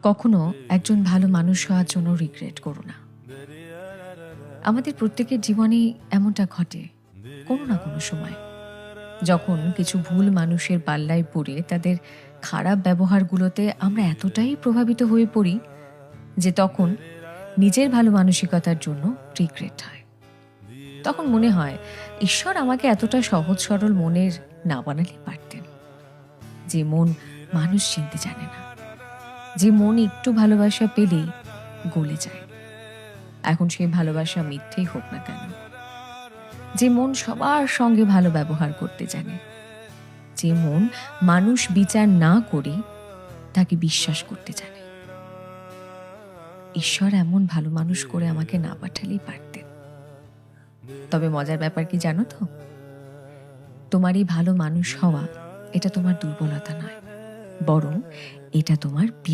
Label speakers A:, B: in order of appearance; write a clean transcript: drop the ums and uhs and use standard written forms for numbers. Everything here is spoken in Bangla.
A: কখনো একজন ভালো মানুষ হওয়ার জন্য রিগ্রেট করো না। আমাদের প্রত্যেকের জীবনেই এমনটা ঘটে কোনো না কোনো সময়, যখন কিছু ভুল মানুষের পাল্লায় পড়ে তাদের খারাপ ব্যবহারগুলোতে আমরা এতটাই প্রভাবিত হয়ে পড়ি যে তখন নিজের ভালো মানসিকতার জন্য রিগ্রেট হয়। তখন মনে হয় ঈশ্বর আমাকে এতটা সহজ সরল মনের না বানালে পারতেন, যে মন মানুষ চিনতে জানে না, যে মন একটু ভালোবাসা পেলেই গলে যায়, এখন সেই ভালোবাসা মিথ্যেই হোক না কেন, যে মন সবার সঙ্গে ভালো ব্যবহার করতে জানে, যে মন মানুষ বিচার না করে তাকে বিশ্বাস করতে জানে। ঈশ্বর এমন ভালো মানুষ করে আমাকে না পাঠালেই পারতেন। তবে মজার ব্যাপার কি জানো তো, তোমার এই ভালো মানুষ হওয়া এটা তোমার দুর্বলতা নয়, বরং এটা তোমার